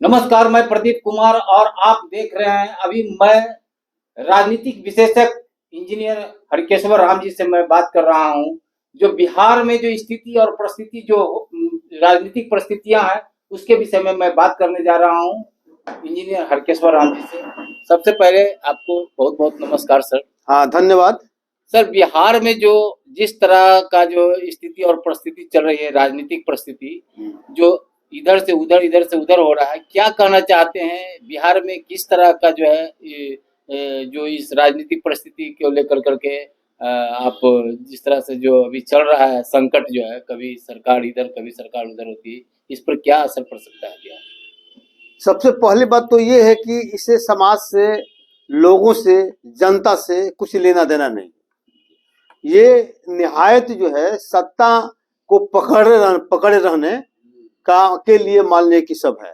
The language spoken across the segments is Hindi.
नमस्कार, मैं प्रदीप कुमार और आप देख रहे हैं। अभी मैं राजनीतिक विशेषज्ञ इंजीनियर हरकेश्वर राम जी से मैं बात कर रहा हूं। जो बिहार में जो स्थिति और परिस्थिति जो राजनीतिक परिस्थितियां हैं उसके विषय में मैं बात करने जा रहा हूं इंजीनियर हरकेश्वर राम जी से। सबसे पहले आपको बहुत बहुत नमस्कार सर। हाँ, धन्यवाद। सर, बिहार में जो जिस तरह का जो स्थिति और परिस्थिति चल रही है, राजनीतिक परिस्थिति जो इधर से उधर हो रहा है, क्या कहना चाहते हैं? बिहार में किस तरह का जो है जो इस राजनीतिक परिस्थिति को लेकर करके आप जिस तरह से जो अभी चल रहा है संकट जो है, कभी सरकार इधर कभी सरकार उधर होती है, इस पर क्या असर पड़ सकता है बिहार? सबसे पहली बात तो ये है कि इसे समाज से, लोगों से, जनता से कुछ लेना देना नहीं। ये निहायत जो है सत्ता को पकड़े रहने का के लिए मान ले कि सब है।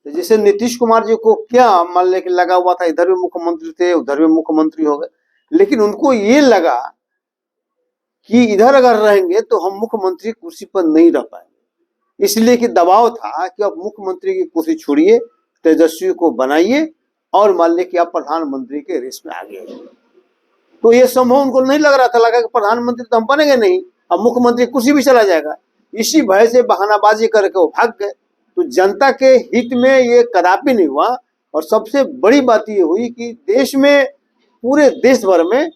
तो जैसे नीतीश कुमार जी को क्या मान ले कि लगा हुआ था, इधर भी मुख्यमंत्री थे उधर भी मुख्यमंत्री हो गए, लेकिन उनको ये लगा कि इधर अगर रहेंगे तो हम मुख्यमंत्री कुर्सी पर नहीं रह पाएंगे, इसलिए कि दबाव था कि अब मुख्यमंत्री की कुर्सी छोड़िए, तेजस्वी को बनाइए और मान ले कि आप प्रधानमंत्री के रेस में आगे। तो ये संभव उनको नहीं लग रहा था, लगा कि प्रधानमंत्री तो हम बनेंगे नहीं, अब मुख्यमंत्री कुर्सी भी चला जाएगा। इसी भय से बहानाबाजी करके वो भाग गए। तो जनता के हित में ये कदापि नहीं हुआ। और सबसे बड़ी बात ये हुई कि देश में, पूरे देश भर में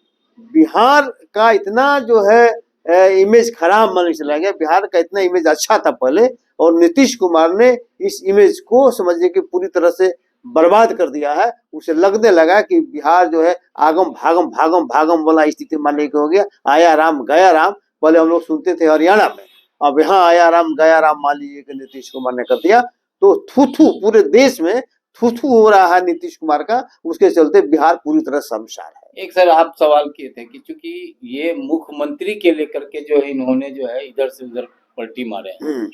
बिहार का इतना जो है इमेज खराब माने चला गया। बिहार का इतना इमेज अच्छा था पहले, और नीतीश कुमार ने इस इमेज को समझिए कि पूरी तरह से बर्बाद कर दिया है। उसे लगने लगा कि बिहार जो है आगम भागम वाला स्थिति मानने की हो गया। आया राम गया राम, पहले हम लोग सुनते थे हरियाणा में, अब यहाँ आया राम गया राम मान लीजिए कि नीतीश कुमार ने कर दिया। तो थू पूरे देश में थू हो रहा है नीतीश कुमार का। उसके चलते बिहार पूरी तरह शर्मसार है। एक सर आप सवाल किए थे कि चूंकि ये मुख्यमंत्री के लेकर के जो है इन्होंने जो है इधर से उधर पलटी मारे हैं,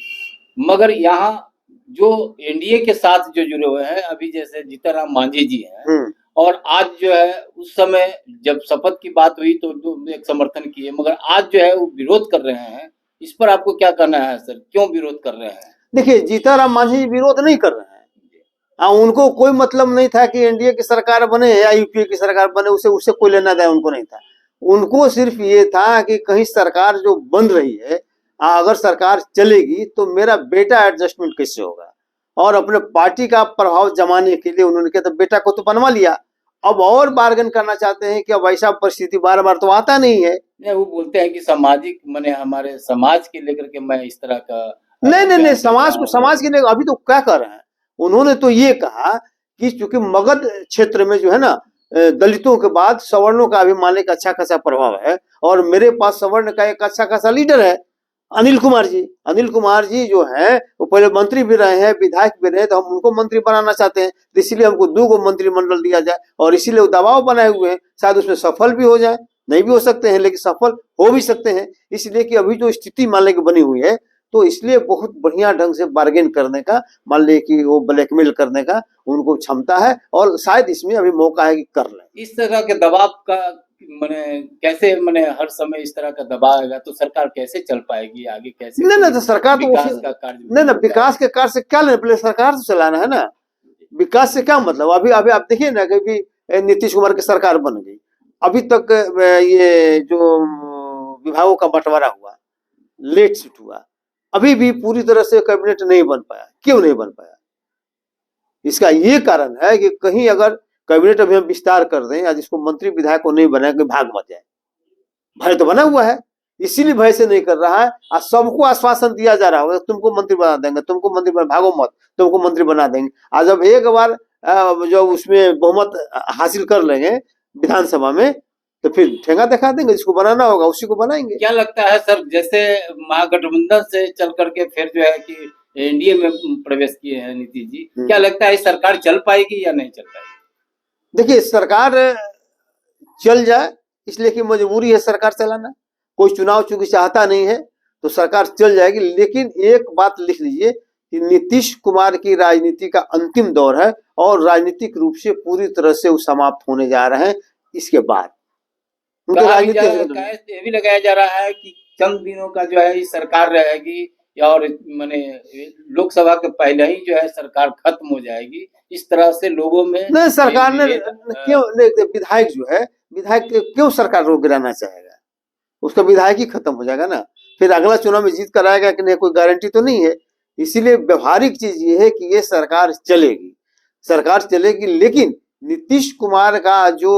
मगर यहाँ जो एनडीए के साथ जो जुड़े हुए हैं अभी, जैसे जीतनराम मांझी जी हैं, और आज जो है उस समय जब शपथ की बात हुई तो एक समर्थन किए, मगर आज जो है वो विरोध कर रहे हैं। इस पर आपको क्या कहना है सर, क्यों विरोध कर रहे हैं? देखिए, जीतनराम मांझी विरोध नहीं कर रहे हैं। उनको कोई मतलब नहीं था कि एनडीए की सरकार बने या यूपीए की सरकार बने, उससे कोई लेना देना उनको नहीं था। उनको सिर्फ ये था कि कहीं सरकार जो बन रही है, अगर सरकार चलेगी तो मेरा बेटा एडजस्टमेंट कैसे होगा, और अपने पार्टी का प्रभाव जमाने के लिए उन्होंने कहा, तो बेटा को तो बनवा लिया, अब और बार्गन करना चाहते हैं कि अब ऐसा परिस्थिति बार बार तो आता नहीं है। वो बोलते हैं कि सामाजिक माने हमारे समाज के लेकर के मैं इस तरह का नहीं, समाज के लिए अभी तो क्या कर रहे हैं। उन्होंने तो ये कहा कि चूंकि मगध क्षेत्र में जो है ना, दलितों के बाद सवर्णों का भी मान एक अच्छा खासा प्रभाव है, और मेरे पास सवर्ण का एक अच्छा खासा लीडर है, अनिल कुमार जी। अनिल कुमार जी जो है वो पहले मंत्री भी रहे हैं, विधायक भी रहे, तो हम उनको मंत्री बनाना चाहते हैं, तो इसीलिए हमको 2 मंत्रिमंडल दिया जाए, और इसीलिए वो दबाव बनाए हुए हैं। शायद उसमें सफल भी हो जाए, नहीं भी हो सकते हैं, लेकिन सफल हो भी सकते हैं। इसलिए कि अभी जो स्थिति मान लेके बनी हुई है, तो इसलिए बहुत बढ़िया ढंग से बार्गेन करने का, मान ले कि वो ब्लैकमेल करने का उनको क्षमता है, और शायद इसमें अभी मौका है कि कर लें। इस तरह के दबाव का मैंने कैसे, मैंने हर समय इस तरह का दबाव आएगा तो सरकार कैसे चल पाएगी आगे, कैसे? नहीं, तो सरकार तो विकास का कार्य नहीं, विकास के कार्य से क्या लेना, पहले सरकार तो चलाना है ना। विकास से क्या मतलब? अभी अभी आप देखिए ना कि नीतीश कुमार की सरकार बन गई, अभी तक ये जो विभागों का बंटवारा हुआ, लेट शिफ्ट हुआ, अभी भी पूरी तरह से कैबिनेट नहीं बन पाया। क्यों नहीं बन पाया? इसका ये कारण है कि कहीं अगर कैबिनेट अभी हम विस्तार कर दें या जिसको मंत्री विधायक को नहीं बनाए, कि भाग मत जाए। भय तो बना हुआ है, इसीलिए भय से नहीं कर रहा है। और सबको आश्वासन दिया जा रहा होगा, तुमको मंत्री बना देंगे, तुमको मंत्री बना, भागो मत, तुमको मंत्री बना देंगे। आज जब एक बार जो उसमें बहुमत हासिल कर लेंगे विधानसभा में, तो फिर ठेंगा दिखा देंगे, जिसको बनाना होगा उसी को बनाएंगे। क्या लगता है सर, जैसे महागठबंधन से चल करके फिर जो है कि एनडीए में प्रवेश किए हैं नीतीश जी, क्या लगता है सरकार चल पाएगी या नहीं चल पाएगी? देखिए, सरकार चल जाए, इसलिए कि मजबूरी है सरकार चलाना, कोई चुनाव चूंकि चाहता नहीं है, तो सरकार चल जाएगी। लेकिन एक बात लिख लीजिए कि नीतीश कुमार की राजनीति का अंतिम दौर है, और राजनीतिक रूप से पूरी तरह से वो समाप्त होने जा रहे हैं इसके बाद। ये भी लगाया जा रहा है कि चंद दिनों का जो है सरकार रहेगी, या और माने लोकसभा के पहले ही जो है सरकार खत्म हो जाएगी, इस तरह से लोगों में नहीं, सरकार ने क्यों विधायक जो है, विधायक क्यों सरकार रोक गिराना चाहेगा? उसका विधायक ही खत्म हो जाएगा ना, फिर अगला चुनाव में जीत कर आएगा कि नहीं, कोई गारंटी तो नहीं है। इसीलिए व्यवहारिक चीज ये है कि ये सरकार चलेगी, लेकिन नीतीश कुमार का जो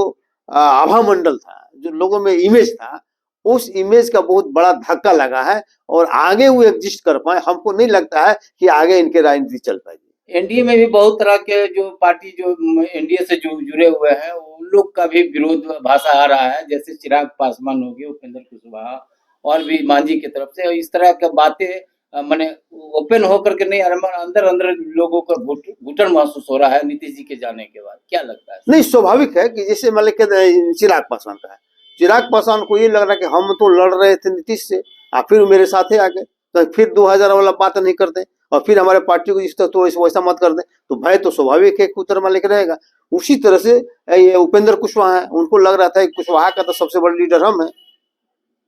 आभा मंडल था, जो लोगों में इमेज था, उस इमेज का बहुत बड़ा धक्का लगा है और आगे वो एग्जिस्ट कर पाए। हमको नहीं लगता है कि आगे इनके राजनीति चल पाएगी। एनडीए में भी बहुत तरह के जो पार्टी जो एनडीए से जुड़े हुए हैं, उन लोग का भी विरोध भाषा आ रहा है, जैसे चिराग पासवान हो गए, उपेंद्र कुशवाहा और भी मांझी की तरफ से। इस तरह की बातें माने ओपन होकर के नहीं, अंदर अंदर लोगों को घुटन महसूस हो रहा है नीतीश जी के जाने के बाद। क्या लगता है? नहीं, स्वाभाविक है कि जैसे मान लीजिए चिराग पासवान का है, चिराग पासवान को ये लग रहा है कि हम तो लड़ रहे थे नीतीश से, फिर मेरे साथ ही आ गए, तो फिर 2000 वाला बात नहीं करते और फिर हमारे पार्टी को जिस तरह तो वैसा मत कर दे, तो भय तो स्वाभाविक है उत्तर मान लेकर रहेगा। उसी तरह से ये उपेंद्र कुशवाहा है, उनको लग रहा था कि कुशवाहा का तो सबसे बड़ा लीडर हम है।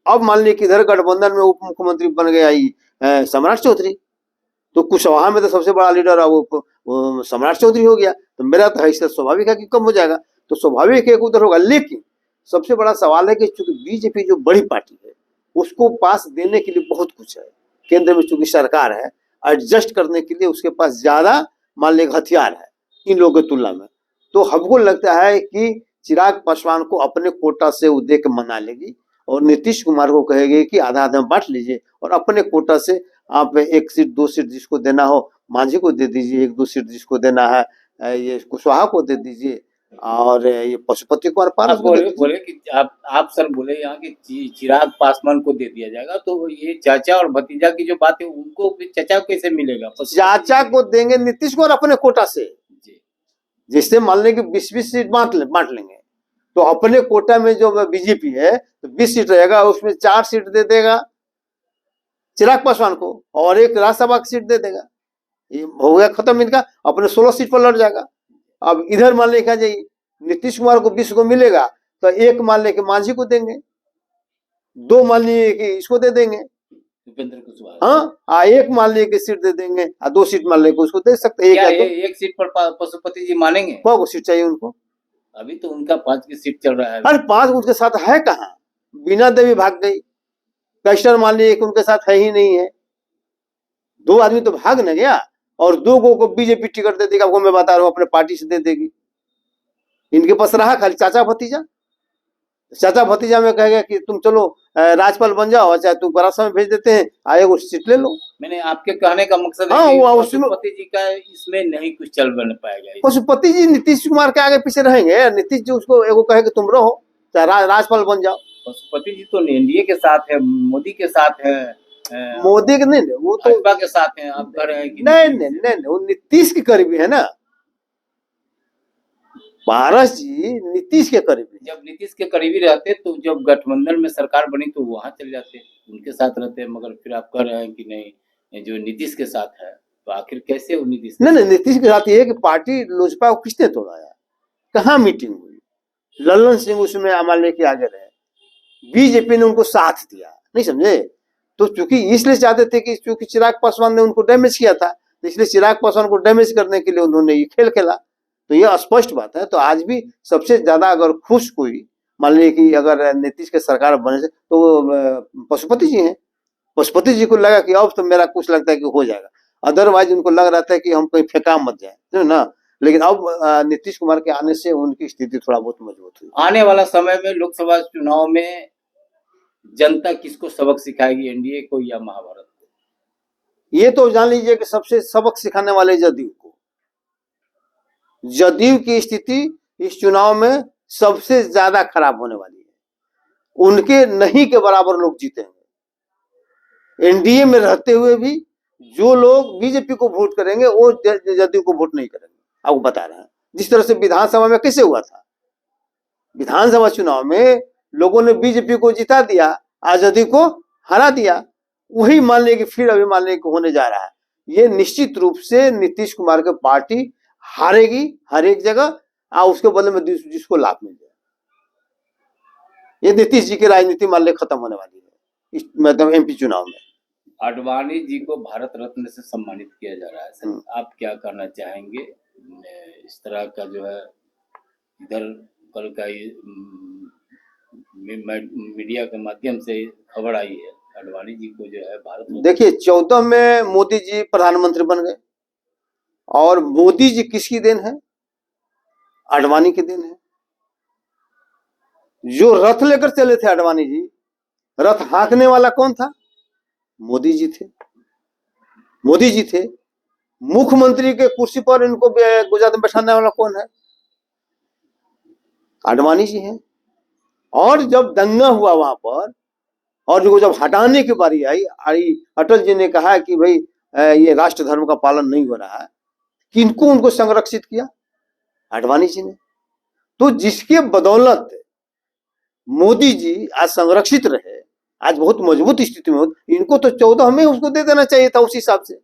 अब मान लीजिए कि इधर गठबंधन में उप मुख्यमंत्री बन गया सम्राट चौधरी, तो कुशवाहा में तो सबसे बड़ा लीडर वो सम्राट चौधरी हो गया, तो मेरा तो हैसियत स्वाभाविक है कि कम हो जाएगा, तो स्वाभाविक है कि उधर होगा। लेकिन सबसे बड़ा सवाल है कि चूंकि बीजेपी जो बड़ी पार्टी है, उसको पास देने के लिए बहुत कुछ है, केंद्र में चूंकि सरकार है, एडजस्ट करने के लिए उसके पास ज्यादा मान लीजिए हथियार है इन लोगों की तुलना में। तो हमको लगता है कि चिराग पासवान को अपने कोटा से वो दे के मना लेगी और नीतीश कुमार को कहेगी कि आधा आधा बांट लीजिए और अपने कोटा से आप 1 सीट 2 सीट जिसको देना हो मांझी को दे दीजिए, 1-2 सीट जिसको देना है ये कुशवाहा को दे दीजिए और ये पशुपति कुमार पारस को बोले कि आप सर बोले यहाँ कि चिराग पासवान को दे दिया जाएगा, तो ये चाचा और भतीजा की जो बात है उनको चाचा कैसे मिलेगा? चाचा को देंगे नीतीश को और अपने कोटा से, जिससे मान लें कि 20-20 सीट बांट लेंगे, तो अपने कोटा में जो बीजेपी है तो 20 सीट रहेगा, उसमें 4 सीट दे देगा चिराग पासवान को और 1 राज्यसभा की सीट दे देगा। ये हो गया खत्म इनका, अपने 16 सीट पर लड़ जाएगा। अब इधर मान लिखा जाइए नीतीश कुमार को 20 को मिलेगा, तो 1 मान ले के मांझी को देंगे, 2 मान लिए कि इसको दे देंगे उपेंद्र कुशवाहा, हाँ 1 मान लिए कि सीट दे देंगे, 2 सीट मान ले उसको दे सकते हैं। एक सीट पर पशुपति जी मानेंगे? को सीट चाहिए उनको? अभी तो उनका 5 की सीट चल रहा है। अरे 5 उनके साथ है कहाँ, बीना देवी भाग गई, कैस्टर मान लीजिए कि उनके साथ है ही नहीं है, 2 आदमी तो भाग न गया और 2 को बीजेपी टिकट दे देगा, आपको मैं बता रहा हूँ अपने पार्टी से दे देगी। इनके पास रहा खाली चाचा भतीजा में कहेगा कि तुम चलो राज्यपाल बन जाओ, चाहे तुम राज्यसभा में भेज देते हैं, आए वो सीट ले लो। मैंने आपके कहने का मकसद है कि पशुपति जी का इसमें नहीं कुछ चल बन पाएगा। पशुपति जी नीतीश कुमार के आगे पीछे रहेंगे, नीतीश जी उसको एगो कहे कि तुम रहो, चाहे राज्यपाल बन जाओ। पशुपति जी तो एनडीए के साथ है, मोदी के साथ है, मोदी के नहीं, वो तो भाजपा के साथ है। आप कह रहे हैं कि नहीं, वो नीतीश के करीबी है ना, पारस जी नीतीश के करीबी। जब नीतीश के करीबी रहते तो जब गठबंधन में सरकार बनी तो वहां चले जाते, उनके साथ रहते, मगर फिर आप कह रहे हैं कि नहीं जो नीतीश के साथ है, तो आखिर कैसे वो नीतीश? नहीं, नीतीश के साथ ये है कि पार्टी लोजपा को किसने तोड़ाया, कहाँ मीटिंग हुई, लल्लन सिंह उसमें अमल लेके आगे रहे, बीजेपी ने उनको साथ दिया, नहीं समझे? तो चूंकि इसलिए चाहते थे कि चूंकि चिराग पासवान ने उनको डैमेज किया था, तो इसलिए चिराग पासवान को डैमेज करने के लिए उन्होंने ये खेल खेला, तो ये स्पष्ट बात है। तो आज भी सबसे ज्यादा अगर खुश कोई मान लीजिए कि अगर नीतीश के सरकार बने से तो पशुपति जी हैं। पशुपति जी को लगा कि अब तो मेरा कुछ लगता है कि हो जाएगा, अदरवाइज उनको लग रहा था कि हम कहीं फेंका मत जाए ना, लेकिन अब नीतीश कुमार के आने से उनकी स्थिति थोड़ा बहुत मजबूत हुई। आने वाला समय में लोकसभा चुनाव में जनता किसको सबक सिखाएगी, एनडीए को या महाभारत को? ये तो जान लीजिए कि सबसे सबक सिखाने वाले जदयू को। जदयू की स्थिति इस चुनाव में सबसे ज्यादा खराब होने वाली है, उनके नहीं के बराबर लोग जीतेंगे। एनडीए में रहते हुए भी जो लोग बीजेपी को वोट करेंगे वो जदयू को वोट नहीं करेंगे। आपको बता रहे हैं जिस तरह से विधानसभा में कैसे हुआ था, विधानसभा चुनाव में लोगों ने बीजेपी को जिता दिया, आज जदयू को हरा दिया, वही मान लिया कि फिर अभी मान लिया कि होने जा रहा है। ये निश्चित रूप से नीतीश कुमार की पार्टी हारेगी हर एक जगह, उसके बदले में जिसको लाभ मिल जाए। ये नीतीश जी की राजनीति मान लिया खत्म होने वाली है मतलब एमपी चुनाव में। आडवाणी जी को भारत रत्न से सम्मानित किया जा रहा है सर, आप क्या करना चाहेंगे? इस तरह का जो है इधर कल का ये मीडिया के माध्यम से खबर आई है, आडवाणी जी को जो है भारत रत्न। देखिए 14 में मोदी जी प्रधानमंत्री बन गए और मोदी जी किसकी देन है? आडवाणी की देन है। जो रथ लेकर चले थे आडवाणी जी, रथ हाँकने वाला कौन था? मोदी जी थे। मोदी जी थे। मुख्यमंत्री के कुर्सी पर इनको गुजरात में बैठाने वाला कौन है? आडवाणी जी हैं। और जब दंगा हुआ वहां पर और जो जब हटाने की बारी आई, अटल जी ने कहा कि भाई ये राष्ट्र धर्म का पालन नहीं हो रहा है, किनको उनको संरक्षित किया? आडवाणी जी ने। तो जिसके बदौलत मोदी जी आज संरक्षित रहे, आज बहुत मजबूत स्थिति में, इनको तो 14 में उसको दे देना चाहिए था उस हिसाब से।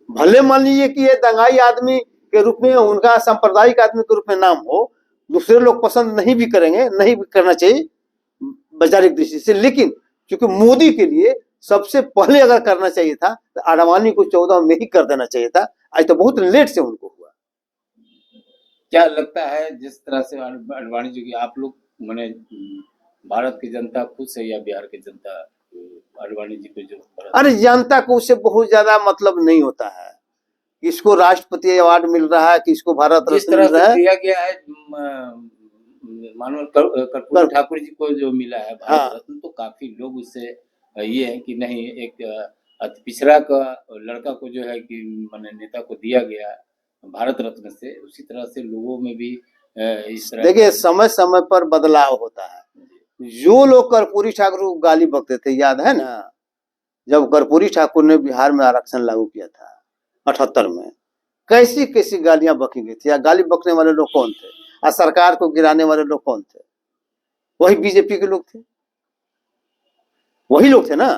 भले मान लीजिए कि ये दंगाई आदमी के रूप में, उनका सांप्रदायिक आदमी के रूप में नाम हो, दूसरे लोग पसंद नहीं भी करेंगे, नहीं भी करना चाहिए वैचारिक दृष्टि से, लेकिन क्योंकि मोदी के लिए सबसे पहले अगर करना चाहिए था तो आडवाणी को 14 में ही कर देना चाहिए था। आज तो बहुत लेट से उनको हुआ। क्या लगता है जिस तरह से आडवाणी जी की आप लोग माने भारत की जनता खुश है या बिहार की जनता आडवाणी जी को जो? अरे जनता को उससे बहुत ज्यादा मतलब नहीं होता है। किसको राष्ट्रपति अवार्ड मिल रहा है, किसको भारत रत्न मिल रहा है, दिया गया है मानो कर्पूरी ठाकुर जी को जो मिला है भारत रत्न, तो काफी लोग उससे ये है कि नहीं, एक अति पिछड़ा का लड़का को जो है कि माने नेता को दिया गया भारत रत्न से, उसी तरह से लोगों में भी इस तरह। देखिए समय समय पर बदलाव होता है। जो लोग कर्पूरी ठाकुर को गाली बकते थे, याद है ना, जब कर्पूरी ठाकुर ने बिहार में आरक्षण लागू किया था 78 में, कैसी कैसी गालियां बकी गई थी। गाली बकने वाले लोग कौन थे और सरकार को गिराने वाले लोग कौन थे? वही बीजेपी के लोग थे, वही लोग थे ना।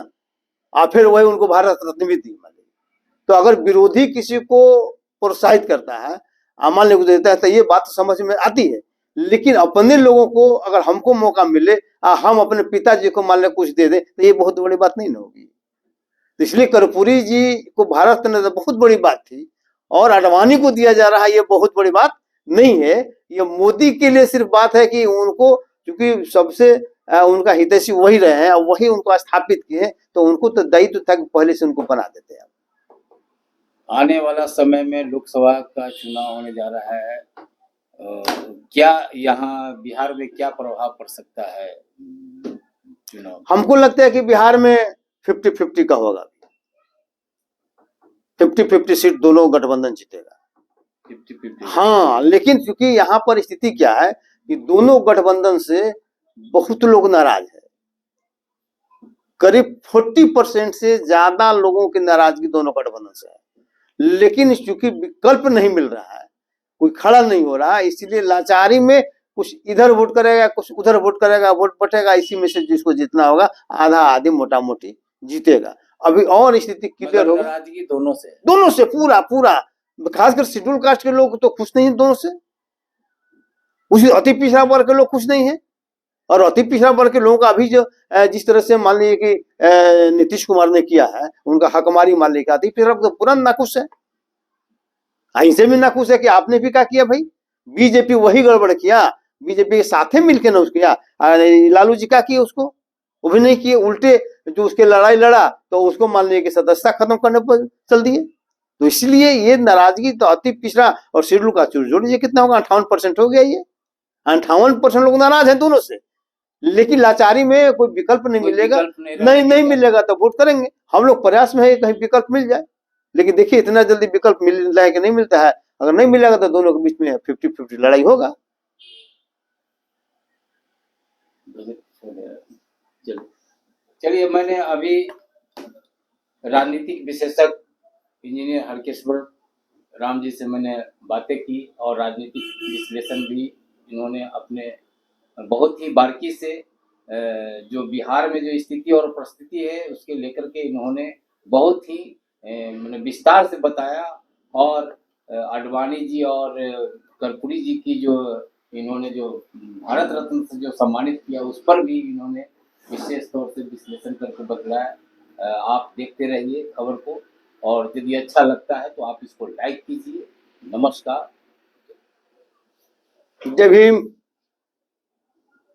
और फिर वही उनको भारत रत्न भी दी। तो अगर विरोधी किसी को प्रोत्साहित करता है, मान लीजिए देता है, तो ये बात समझ में आती है। लेकिन अपने लोगों को अगर हमको मौका मिले, हम अपने पिताजी को मान लीजिए कुछ दे दें, तो ये बहुत बड़ी बात नहीं ना होगी। तो इसलिए कर्पूरी जी को भारत रत्न बहुत बड़ी बात थी और आडवाणी को दिया जा रहा है, ये बहुत बड़ी बात नहीं है। ये मोदी के लिए सिर्फ बात है कि उनको, क्योंकि सबसे उनका हितैषी वही रहे हैं और वही उनको स्थापित किए, तो उनको तो दायित्व था कि पहले से उनको बना देते हैं। आने वाला समय में लोकसभा का चुनाव होने जा रहा है, क्या यहाँ बिहार में क्या प्रभाव पड़ सकता है चुनाव? हमको लगता है कि बिहार में 50-50 का होगा। 50-50 सीट दोनों गठबंधन जीतेगा। 50-50। हाँ, लेकिन क्योंकि यहाँ पर स्थिति क्या है कि दोनों गठबंधन से बहुत लोग नाराज है। करीब 40% से ज्यादा लोगों की नाराजगी दोनों गठबंधन से है। लेकिन चूंकि विकल्प नहीं मिल रहा है, कोई खड़ा नहीं हो रहा, इसलिए लाचारी में कुछ इधर वोट करेगा, कुछ उधर वोट करेगा, वोट बटेगा, इसी में से जिसको जितना होगा आधा आधी मोटा मोटी जीतेगा। अभी और स्थिति क्लियर होगी। नाराजगी दोनों से पूरा पूरा, खासकर शेड्यूल कास्ट के लोग तो खुश नहीं है दोनों से। उसी अति पिछड़ा वर्ग के लोग खुश नहीं है, और अति पिछड़ा वर्ग के लोगों का अभी जो जिस तरह से मान लीजिए कि नीतीश कुमार ने किया है, उनका हकमारी मान लीजिए, अति पिछड़ा तो पूरा नाखुश है। इनसे भी नाखुश है कि आपने भी क्या किया भाई, बीजेपी वही गड़बड़ किया, बीजेपी के साथ मिलकर ना उसको किया। लालू जी क्या किए, उसको वो भी नहीं किए, उल्टे जो उसके लड़ाई लड़ा तो उसको मान लीजिए कि सदस्यता खत्म करने पर चल दिए। तो इसलिए ये नाराजगी तो अति पिछड़ा और शेड्यूल का जोड़ लीजिए कितना होगा, 58% हो गया। ये 58% लोग नाराज हैं दोनों से। लेकिन लाचारी में कोई विकल्प नहीं मिलेगा, नहीं मिलेगा तो वोट करेंगे। हम लोग प्रयास में है कहीं विकल्प मिल जाए, लेकिन देखिए इतना जल्दी विकल्प मिल रहा है कि नहीं मिलता है। अगर नहीं मिलेगा तो दोनों के बीच में 50-50 लड़ाई होगा। चलिए, मैंने अभी राजनीतिक विशेषज्ञ इंजीनियर हरकेश्वर राम जी से मैंने बातें की और राजनीतिक विश्लेषण भी इन्होंने अपने बहुत ही बारीकी से जो बिहार में जो स्थिति और परिस्थिति है उसके लेकर के इन्होंने बहुत ही विस्तार से बताया। और आडवाणी जी और कर्पूरी जी की जो इन्होंने जो भारत रत्न से जो सम्मानित किया, उस पर भी इन्होंने विशेष तौर से विश्लेषण करके बतलाया। आप देखते रहिए खबर को, और यदि अच्छा लगता है तो आप इसको लाइक कीजिए। नमस्कार। जय भीम।